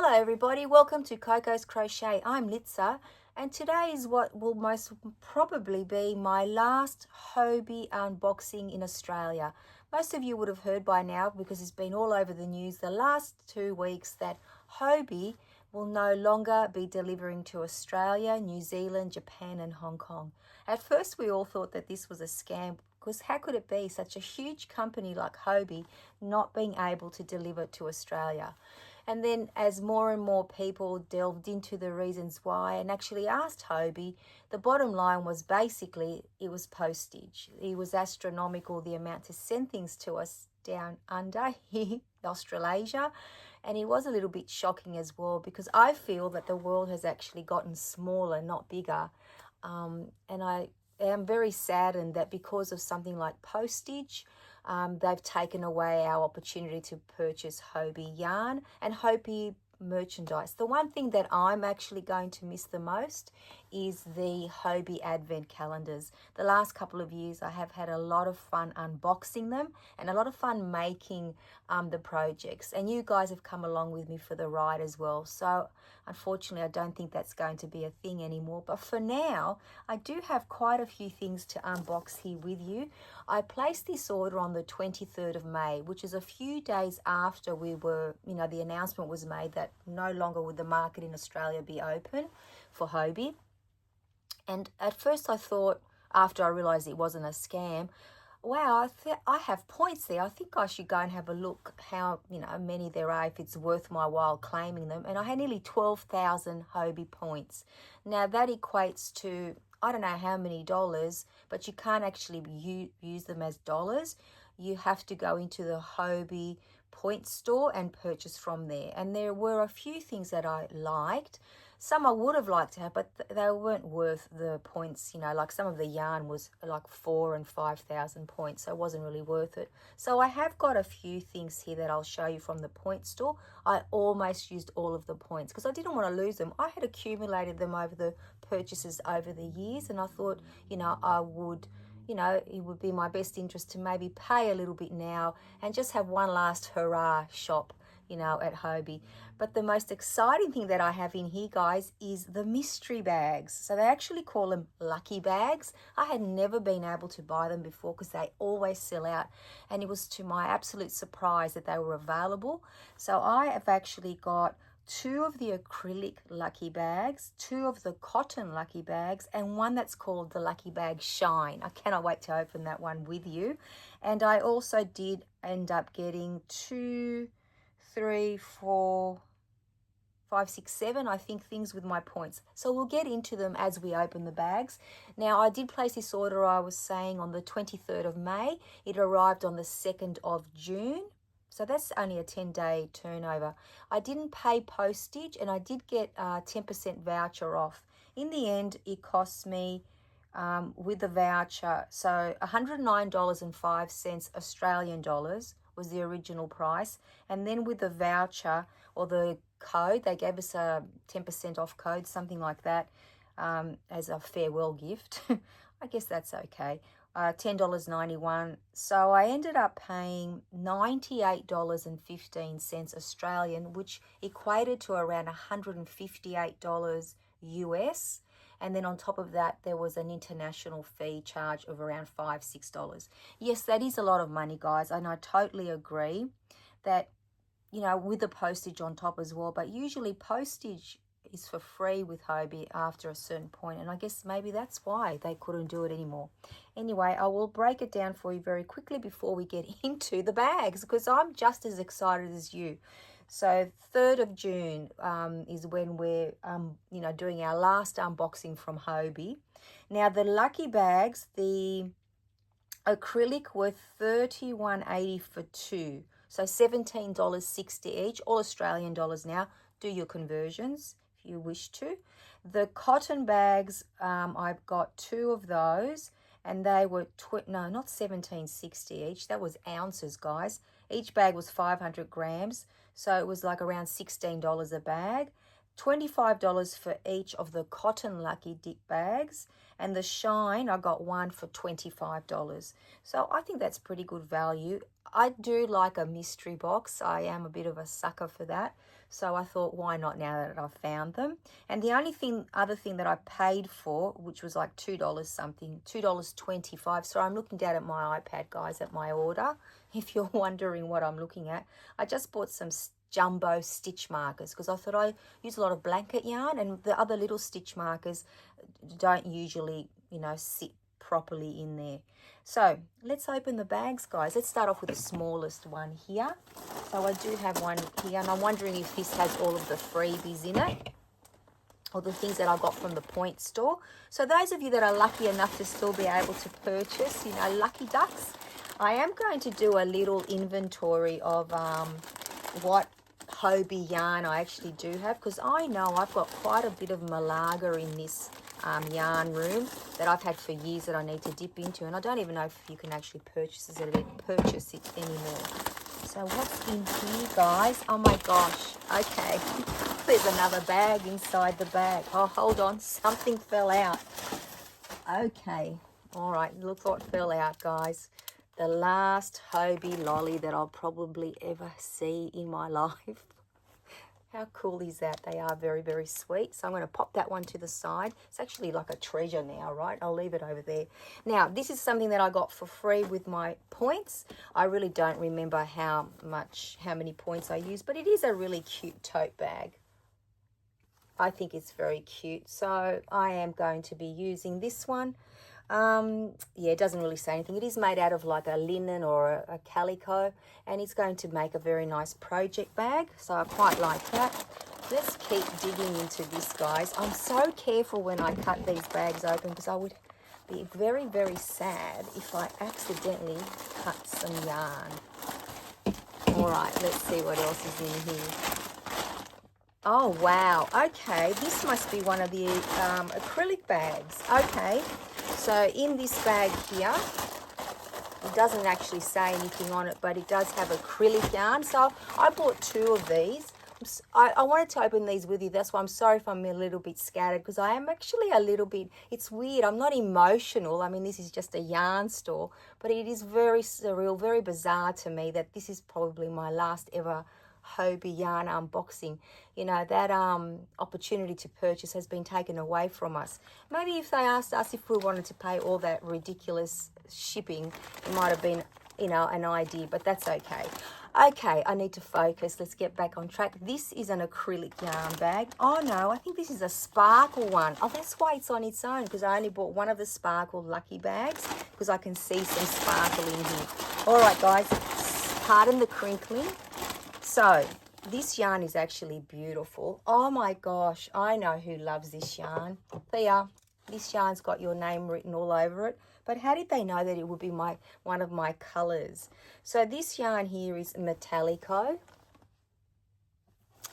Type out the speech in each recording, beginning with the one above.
Hello everybody, welcome to Coco's Crochet. I'm Litsa and today is what will most probably be my last Hobbii unboxing in Australia. Most of you would have heard by now because it's been all over the news the last 2 weeks that Hobbii will no longer be delivering to Australia, New Zealand, Japan and Hong Kong. At first we all thought that this was a scam because how could it be such a huge company like Hobbii not being able to deliver to Australia? And then as more and more people delved into the reasons why and actually asked Hobbii, the bottom line was basically it was postage. It was astronomical, the amount to send things to us down under here, Australasia. And it was a little bit shocking as well because I feel that the world has actually gotten smaller, not bigger. And I am very saddened that because of something like postage, they've taken away our opportunity to purchase Hobbii yarn and Hobbii merchandise. The one thing that I'm actually going to miss the most is the Hobbii advent calendars. The last couple of years I have had a lot of fun unboxing them and a lot of fun making the projects, and you guys have come along with me for the ride as well. So unfortunately I don't think that's going to be a thing anymore, but for now I do have quite a few things to unbox here with you. I placed this order on the 23rd of May, which is a few days after we were, the announcement was made that no longer would the market in Australia be open for Hobbii. And at first I thought, after I realised it wasn't a scam, wow, I have points there. I think I should go and have a look how, many there are, if it's worth my while claiming them. And I had nearly 12,000 Hobbii points. Now that equates to, I don't know how many dollars, but you can't actually use them as dollars. You have to go into the Hobbii point store and purchase from there. And there were a few things that I liked. Some I would have liked to have, but they weren't worth the points, like some of the yarn was like 4,000 and 5,000 points, so it wasn't really worth it. So I have got a few things here that I'll show you from the point store. I almost used all of the points because I didn't want to lose them. I had accumulated them over the purchases over the years, and I thought, I would, it would be my best interest to maybe pay a little bit now and just have one last hurrah shop, at Hobbii. But the most exciting thing that I have in here, guys, is the mystery bags. So they actually call them lucky bags. I had never been able to buy them before because they always sell out. And it was to my absolute surprise that they were available. So I have actually got 2 of the acrylic lucky bags, 2 of the cotton lucky bags, and one that's called the Lucky Bag Shine. I cannot wait to open that one with you. And I also did end up getting 2, 3, 4, 5, 6, 7, I think, things with my points. So we'll get into them as we open the bags. Now, I did place this order, I was saying, on the 23rd of May. It arrived on the 2nd of June. So that's only a 10-day turnover. I didn't pay postage and I did get a 10% voucher off. In the end, it cost me, with the voucher, so $109.05 Australian dollars was the original price. And then with the voucher or the code, they gave us a 10% off code, something like that, as a farewell gift. I guess that's okay. $10.91. So I ended up paying $98.15 Australian, which equated to around $158 US. And then on top of that, there was an international fee charge of around $5, $6. Yes, that is a lot of money, guys, and I totally agree that, with the postage on top as well. But usually postage is for free with Hobbii after a certain point, and I guess maybe that's why they couldn't do it anymore. Anyway, I will break it down for you very quickly before we get into the bags because I'm just as excited as you. So 3rd of June is when we're, doing our last unboxing from Hobbii. Now, the lucky bags, the acrylic were $31.80 for 2. So $17.60 each, all Australian dollars now. Do your conversions if you wish to. The cotton bags, I've got 2 of those, and they were, not $17.60 each. That was ounces, guys. Each bag was 500 grams. So it was like around $16 a bag. $25 for each of the cotton Lucky Dip bags. And the Shine, I got one for $25. So I think that's pretty good value. I do like a mystery box. I am a bit of a sucker for that. So I thought, why not now that I've found them? And the only other thing that I paid for, which was like $2 something, $2.25. So I'm looking down at my iPad, guys, at my order. If you're wondering what I'm looking at, I just bought some jumbo stitch markers because I thought I use a lot of blanket yarn, and the other little stitch markers don't usually, you know, sit properly in there. So let's open the bags, guys. Let's start off with the smallest one here. So I do have one here, and I'm wondering if this has all of the freebies in it, or the things that I got from the Point store. So those of you that are lucky enough to still be able to purchase, you know, lucky ducks, I am going to do a little inventory of what Hobbii yarn I actually do have, because I know I've got quite a bit of Malaga in this yarn room that I've had for years that I need to dip into, and I don't even know if you can actually purchase it anymore. So what's in here, guys? Oh my gosh. Okay. There's another bag inside the bag. Oh, hold on. Something fell out. Okay. All right. Look what fell out, guys. The last Hobbii lolly that I'll probably ever see in my life. How cool is that? They are very, very sweet. So I'm going to pop that one to the side. It's actually like a treasure now, right? I'll leave it over there. Now, this is something that I got for free with my points. I really don't remember how many points I used, but it is a really cute tote bag. I think it's very cute. So I am going to be using this one. Yeah, it doesn't really say anything. It is made out of like a linen or a calico, and it's going to make a very nice project bag, so I quite like that. Let's keep digging into this, guys. I'm so careful when I cut these bags open because I would be very, very sad if I accidentally cut some yarn. All right, let's see what else is in here. Oh, wow. Okay, this must be one of the acrylic bags. Okay. So in this bag here, it doesn't actually say anything on it, but it does have acrylic yarn. So I bought 2 of these. I wanted to open these with you. That's why I'm sorry if I'm a little bit scattered, because I am actually a little bit, it's weird. I'm not emotional. I mean, this is just a yarn store, but it is very surreal, very bizarre to me that this is probably my last ever Hobbii yarn unboxing. You know, that opportunity to purchase has been taken away from us. Maybe if they asked us if we wanted to pay all that ridiculous shipping, it might have been, you know, an idea, but that's okay. Okay, I need to focus. Let's get back on track. This is an acrylic yarn bag. Oh no, I think this is a sparkle one. Oh, that's why it's on its own, because I only bought one of the sparkle lucky bags because I can see some sparkle in here. All right, guys, pardon the crinkling. So this yarn is actually beautiful. Oh my gosh, I know who loves this yarn. Thea, this yarn's got your name written all over it. But how did they know that it would be one of my colors? So this yarn here is Metallico,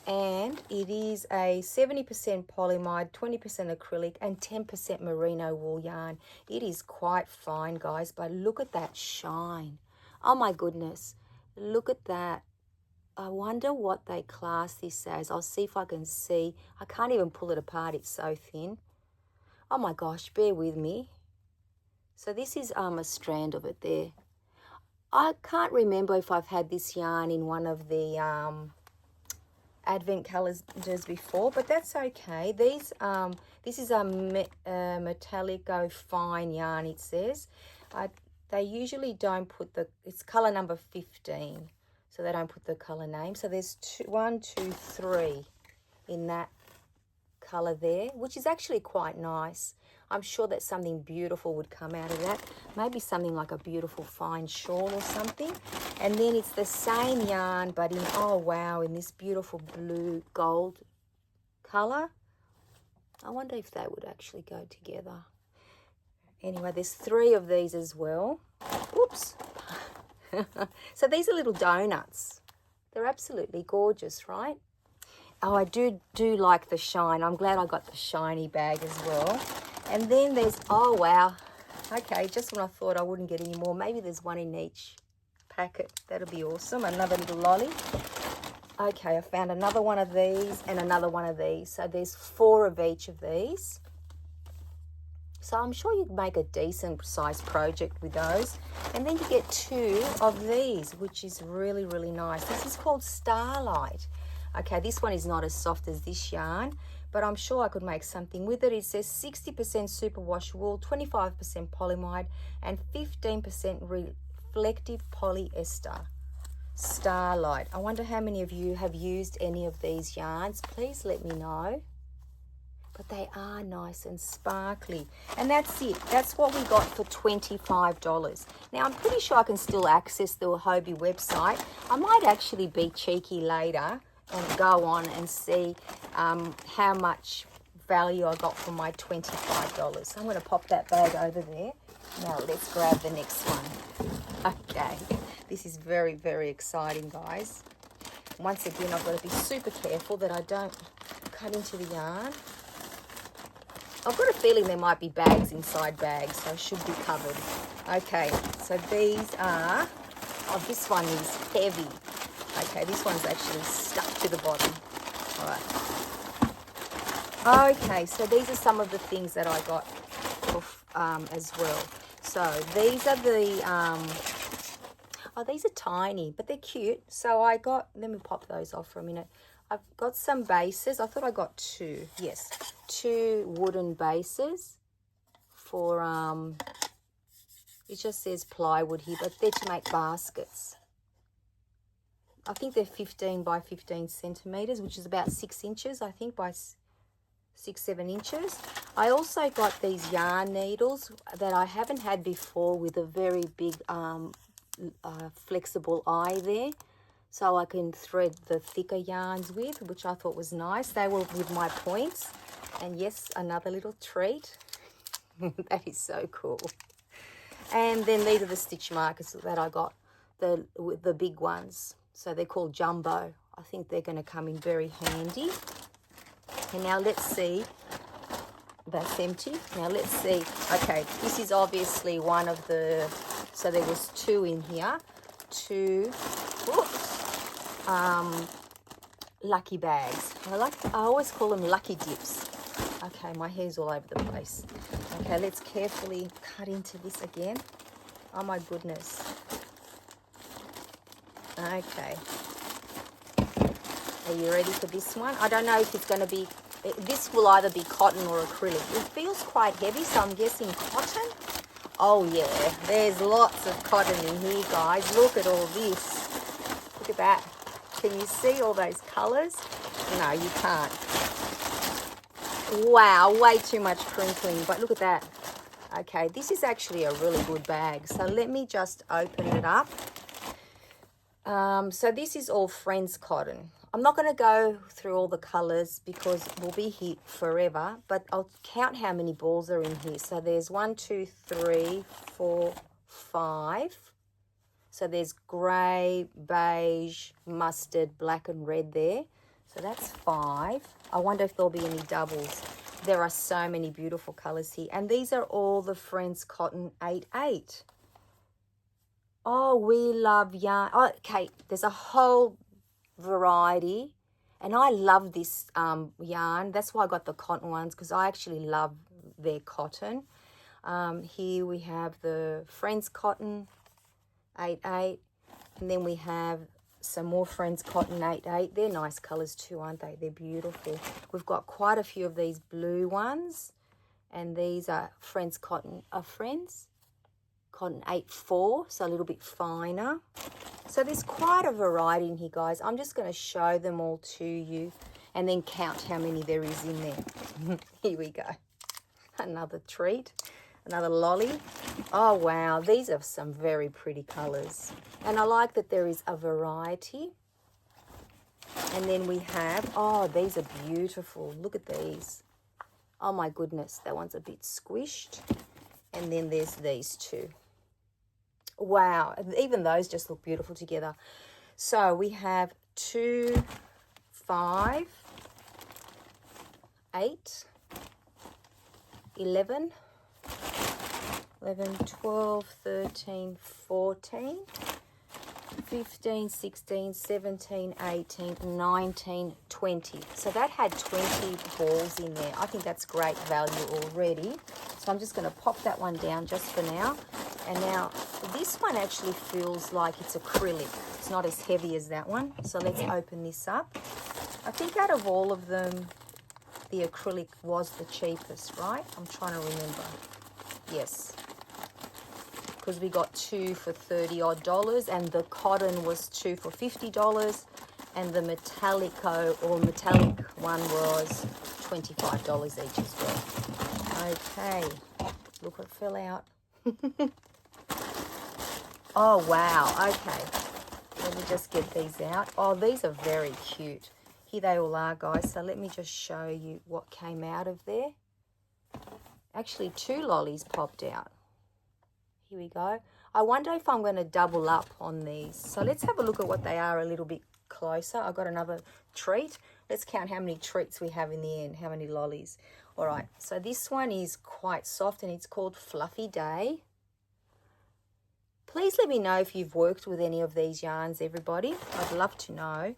and it is a 70% polyamide, 20% acrylic, and 10% merino wool yarn. It is quite fine, guys, but look at that shine. Oh my goodness, look at that. I wonder what they class this as. I'll see if I can see. I can't even pull it apart. It's so thin. Oh my gosh, bear with me. So this is a strand of it there. I can't remember if I've had this yarn in one of the advent calendars before, but that's okay. This is a Metallico fine yarn, it says. They usually don't put it's color number 15. So they don't put the color name. So there's 1, 2, 3 in that color there, which is actually quite nice. I'm sure that something beautiful would come out of that. Maybe something like a beautiful fine shawl or something. And then it's the same yarn, but in, oh wow, in this beautiful blue gold color. I wonder if they would actually go together. Anyway, there's 3 of these as well. Oops. So these are little donuts. They're absolutely gorgeous, right? Oh, I do like the shine. I'm glad I got the shiny bag as well. And then there's, oh wow, okay, just when I thought I wouldn't get any more, maybe there's 1 in each packet. That'll be awesome. Another little lolly. Okay, I found another one of these and another one of these. So there's 4 of each of these. So I'm sure you'd make a decent size project with those. And then you get 2 of these, which is really, really nice. This is called Starlight. Okay, this one is not as soft as this yarn, but I'm sure I could make something with it. It says 60% superwash wool, 25% polyamide, and 15% reflective polyester. Starlight. I wonder how many of you have used any of these yarns. Please let me know. But they are nice and sparkly. And that's it. That's what we got for $25. Now, I'm pretty sure I can still access the Hobbii website. I might actually be cheeky later and go on and see how much value I got for my $25. I'm going to pop that bag over there. Now, let's grab the next one. Okay. This is very, very exciting, guys. Once again, I've got to be super careful that I don't cut into the yarn. I've got a feeling there might be bags inside bags, so I should be covered. Okay, so these are, oh, this one is heavy. Okay, this one's actually stuck to the bottom. All right. Okay, so these are some of the things that I got for, as well. So these are the, oh, these are tiny, but they're cute. So I got, let me pop those off for a minute. I've got some bases. I thought I got two. Yes, 2 wooden bases for, it just says plywood here, but they're to make baskets. I think they're 15 by 15 centimeters, which is about 6 inches, I think, by 6-7 inches. I also got these yarn needles that I haven't had before with a very big flexible eye there. So I can thread the thicker yarns with, which I thought was nice. They were with my points. And yes, another little treat. That is so cool. And then these are the stitch markers that I got, the big ones. So they're called jumbo. I think they're going to come in very handy. And now let's see. That's empty. Now let's see. Okay, this is obviously one of the, so there was 2 in here. 2, whoops. Lucky bags. I always call them lucky dips. Okay, my hair's all over the place. Okay, let's carefully cut into this again. Oh my goodness. Okay. Are you ready for this one? I don't know if it's going to be, this will either be cotton or acrylic. It feels quite heavy, so I'm guessing cotton. Oh yeah, there's lots of cotton in here, guys. Look at all this. Look at that. Can you see all those colours? No, you can't. Wow, way too much crinkling, but look at that. Okay, this is actually a really good bag. So let me just open it up. So this is all Friends cotton. I'm not going to go through all the colours because we'll be here forever, but I'll count how many balls are in here. So there's 1, 2, 3, 4, 5. So there's grey, beige, mustard, black and red there. So that's 5. I wonder if there'll be any doubles. There are so many beautiful colours here. And these are all the Friends Cotton 8/8. Oh, we love yarn. Oh, okay, there's a whole variety. And I love this yarn. That's why I got the cotton ones, because I actually love their cotton. Here we have the Friends Cotton 8/8, and then we have some more Friends Cotton 8/8. They're nice colours too, aren't they? They're beautiful. We've got quite a few of these blue ones, and these are Friends Cotton, Friends Cotton 8/4, so a little bit finer. So there's quite a variety in here, guys. I'm just going to show them all to you and then count how many there is in there. Here we go. Another treat. Another lolly. Oh, wow. These are some very pretty colours. And I like that there is a variety. And then we have, oh, these are beautiful. Look at these. Oh, my goodness. That one's a bit squished. And then there's these two. Wow. Even those just look beautiful together. So we have 2, 5, 8, 11, 12, 13, 14, 15, 16, 17, 18, 19, 20. So that had 20 balls in there. I think that's great value already. So I'm just going to pop that one down just for now. And now this one actually feels like it's acrylic. It's not as heavy as that one. So let's open this up. I think out of all of them, the acrylic was the cheapest, right? I'm trying to remember. Yes. Because we got 2 for $30 odd, and the cotton was 2 for $50, and the metallic one was $25 each as well. Okay. Look what fell out. Oh, wow. Okay. Let me just get these out. Oh, these are very cute. Here they all are, guys. So let me just show you what came out of there. Actually, 2 lollies popped out. Here we go. I wonder if I'm going to double up on these. So let's have a look at what they are a little bit closer. I got another treat. Let's count how many treats we have in the end, how many lollies. All right, so this one is quite soft and it's called Fluffy Day. Please let me know if you've worked with any of these yarns, everybody. I'd love to know.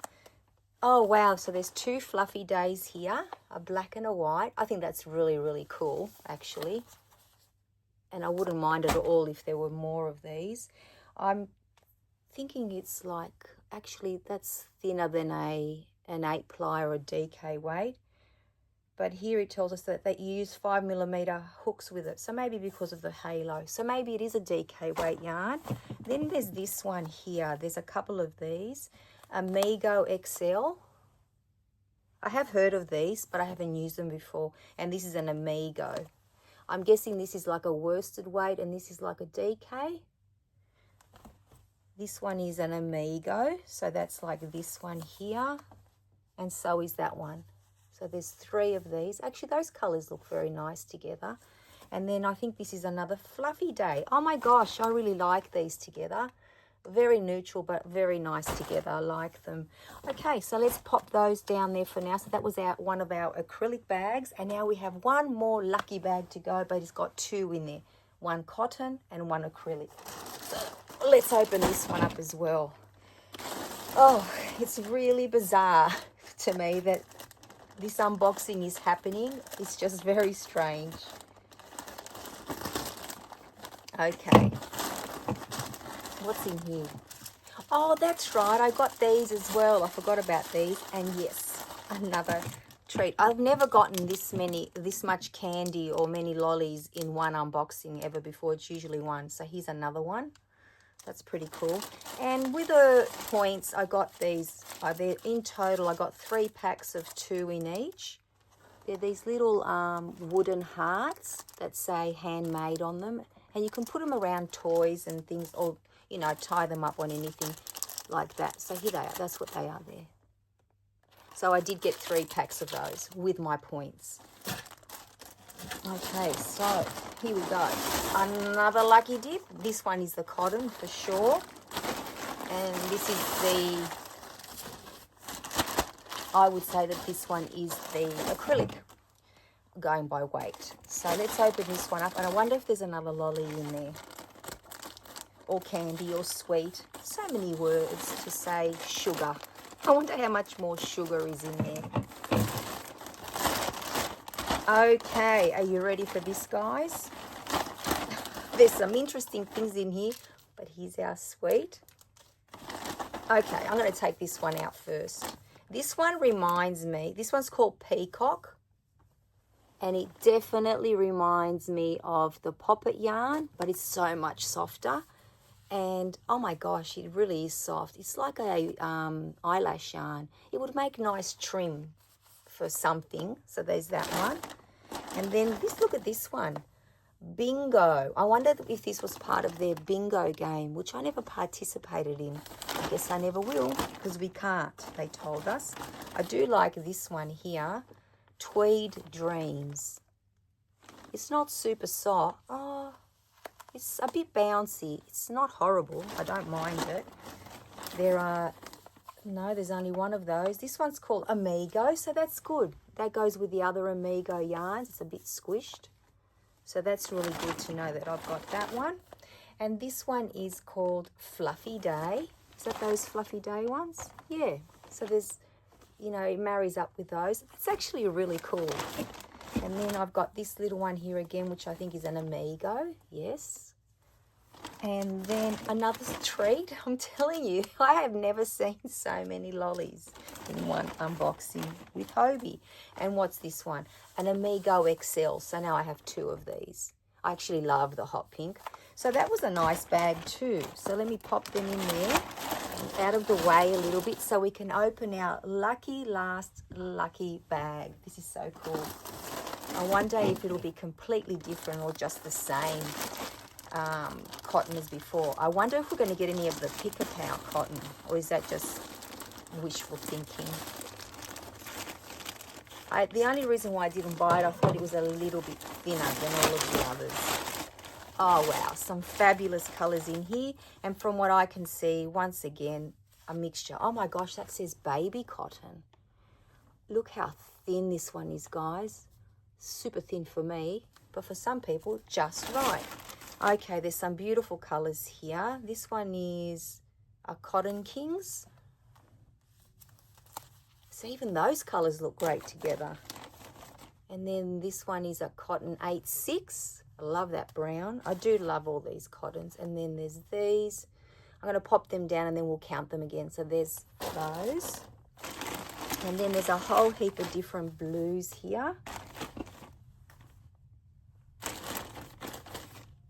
Oh, wow, so there's 2 Fluffy Days here, a black and a white. I think that's really, really cool, actually. And I wouldn't mind at all if there were more of these. I'm thinking it's like, actually, that's thinner than an 8-ply or a DK weight. But here it tells us that they use 5mm hooks with it. So maybe because of the halo. So maybe it is a DK weight yarn. Then there's this one here. There's a couple of these. Amigo XL. I have heard of these, but I haven't used them before. And this is an Amigo. I'm guessing this is like a worsted weight and this is like a DK. This one is an Amigo. So that's like this one here. And so is that one. So there's 3 of these. Actually, those colours look very nice together. And then I think this is another Fluffy Day. Oh my gosh, I really like these together. Very neutral, but very nice together. I like them. Okay, so let's pop those down there for now. So that was one of our acrylic bags. And now we have one more lucky bag to go, but it's got 2 in there. 1 cotton and 1 acrylic. So let's open this one up as well. Oh, it's really bizarre to me that this unboxing is happening. It's just very strange. Okay. What's in here? Oh, that's right. I got these as well. I forgot about these. And yes, another treat. I've never gotten this much candy or many lollies in one unboxing ever before. It's usually one. So here's another one. That's pretty cool. And with the points, I got these. In total, I got 3 packs of 2 in each. They're these little wooden hearts that say handmade on them. And you can put them around toys and things, or, you know, tie them up on anything like that. So here they are. That's what they are there. So I did get 3 packs of those with my points. Okay, so here we go. Another lucky dip. This one is the cotton for sure. And this is I would say that this one is the acrylic going by weight. So let's open this one up. And I wonder if there's another lolly in there. Or candy or sweet. So many words to say sugar. I wonder how much more sugar is in there. Okay, are you ready for this, guys? There's some interesting things in here, but here's our sweet. Okay, I'm going to take this one out first. This one reminds me, this one's called Peacock, and it definitely reminds me of the poppet yarn, but it's so much softer. And oh my gosh, it really is soft. It's like a eyelash yarn. It would make nice trim for something. So there's that one. And then look at this one. Bingo. I wondered if this was part of their bingo game, which I never participated in. I guess I never will, because we can't, they told us. I do like this one here. Tweed Dreams. It's not super soft. Oh, it's a bit bouncy. It's not horrible. I don't mind it. There's only one of those. This one's called Amigo, so that's good. That goes with the other Amigo yarns. It's a bit squished. So that's really good to know that I've got that one. And this one is called Fluffy Day. Is that those Fluffy Day ones? Yeah. So there's, you know, it marries up with those. It's actually really cool. And then I've got this little one here again, which I think is an Amigo. Yes. And then another treat. I'm telling you, I have never seen so many lollies in one unboxing with Hobbii. And what's this one? An Amigo XL. So now I have 2 of these. I actually love the hot pink. So that was a nice bag too. So let me pop them in there, out of the way a little bit, so we can open our last lucky bag. This is so cool. I wonder if it'll be completely different or just the same cotton as before. I wonder if we're going to get any of the pick-a-pow cotton, or is that just wishful thinking? The only reason why I didn't buy it, I thought it was a little bit thinner than all of the others. Oh wow, some fabulous colours in here, and from what I can see, once again, a mixture. Oh my gosh, that says baby cotton. Look how thin this one is, guys. Super thin for me, but for some people, just right. Okay, there's some beautiful colours here. This one is a Cotton Kings. So even those colours look great together. And then this one is a Cotton 8-6. I love that brown. I do love all these cottons. And then there's these. I'm going to pop them down and then we'll count them again. So there's those. And then there's a whole heap of different blues here.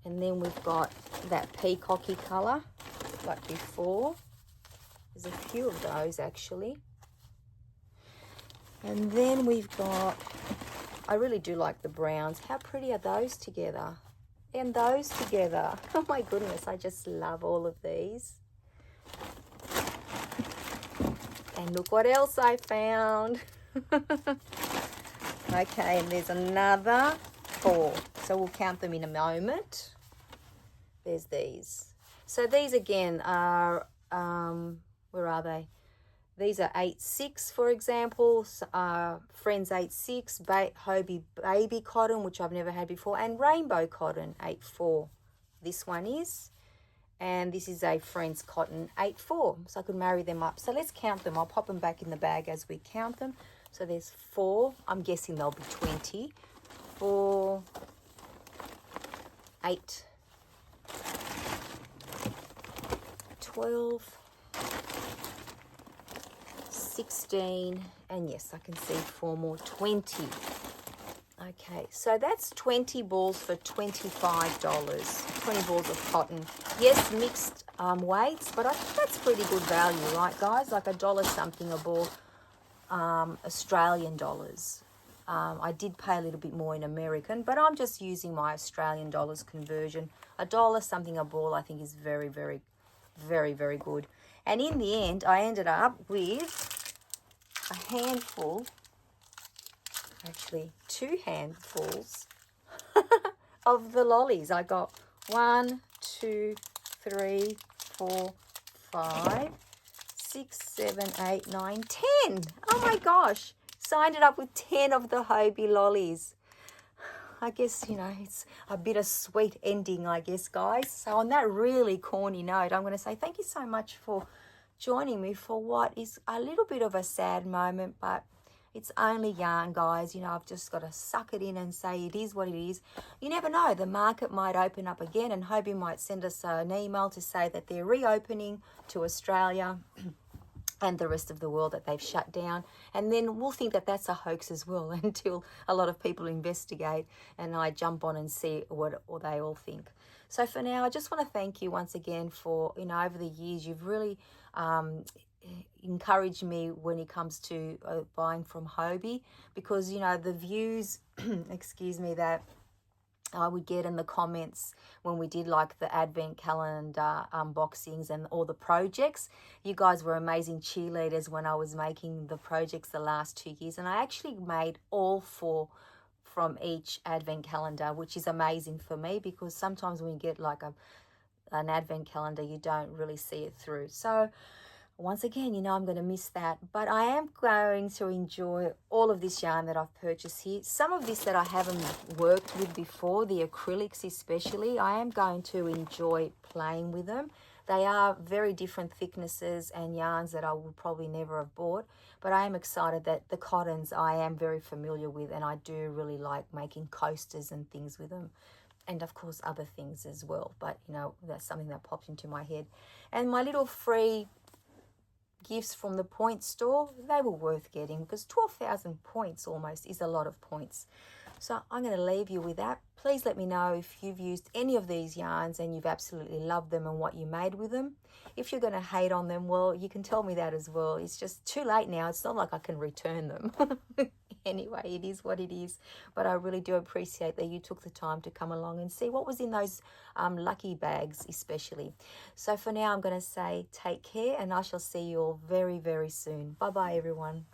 And then we've got that peacocky colour, like before. There's a few of those actually. And then we've got, I really do like the browns. How pretty are those together? And those together. Oh my goodness, I just love all of these. And look what else I found. Okay, and there's another 4. So we'll count them in a moment. There's these. So these again are, where are they? These are 8-6, for example. Friends 8-6, Hobbii Baby Cotton, which I've never had before, and Rainbow Cotton 8-4. This one is. And this is a Friends Cotton 8-4. So I could marry them up. So let's count them. I'll pop them back in the bag as we count them. So there's 4. I'm guessing they'll be 20. 4, 8, 12, 16, and yes, I can see 4 more, 20. Okay, so that's 20 balls for $25. 20 balls of cotton. Yes, mixed weights, but I think that's pretty good value, right, guys? Like $1 something a ball, Australian dollars. I did pay a little bit more in American, but I'm just using my Australian dollars conversion. $1 something a ball, I think, is very, very, very, very good. And in the end, I ended up with a handful, actually 2 handfuls of the lollies. I got 1, 2, 3, 4, 5, 6, 7, 8, 9, 10. Oh my gosh. So I ended up with 10 of the Hobbii lollies. I guess, you know, it's a bittersweet ending, I guess, guys. So on that really corny note, I'm going to say thank you so much for joining me for what is a little bit of a sad moment, but it's only yarn, guys. You know, I've just got to suck it in and say it is what it is. You never know. The market might open up again and Hobbii might send us an email to say that they're reopening to Australia and the rest of the world, that they've shut down. And then we'll think that that's a hoax as well until a lot of people investigate and I jump on and see what they all think. So for now, I just want to thank you once again for, you know, over the years, you've really encouraged me when it comes to buying from Hobbii, because, you know, the views, excuse me, that I would get in the comments when we did like the advent calendar unboxings and all the projects. You guys were amazing cheerleaders when I was making the projects the last 2 years, and I actually made all 4 from each advent calendar, which is amazing for me, because sometimes when you get like an advent calendar, you don't really see it through. So once again, you know, I'm going to miss that, but I am going to enjoy all of this yarn that I've purchased here. Some of this that I haven't worked with before, the acrylics especially, I am going to enjoy playing with them. They are very different thicknesses and yarns that I would probably never have bought, but I am excited that the cottons I am very familiar with, and I do really like making coasters and things with them. and of course other things as well. But you know, that's something that popped into my head. And my little free gifts from the point store, they were worth getting, because 12,000 points almost is a lot of points. So I'm going to leave you with that. Please let me know if you've used any of these yarns and you've absolutely loved them and what you made with them. If you're going to hate on them, well, you can tell me that as well. It's just too late now. It's not like I can return them. Anyway, it is what it is. But I really do appreciate that you took the time to come along and see what was in those lucky bags especially. So for now, I'm going to say take care, and I shall see you all very, very soon. Bye-bye, everyone.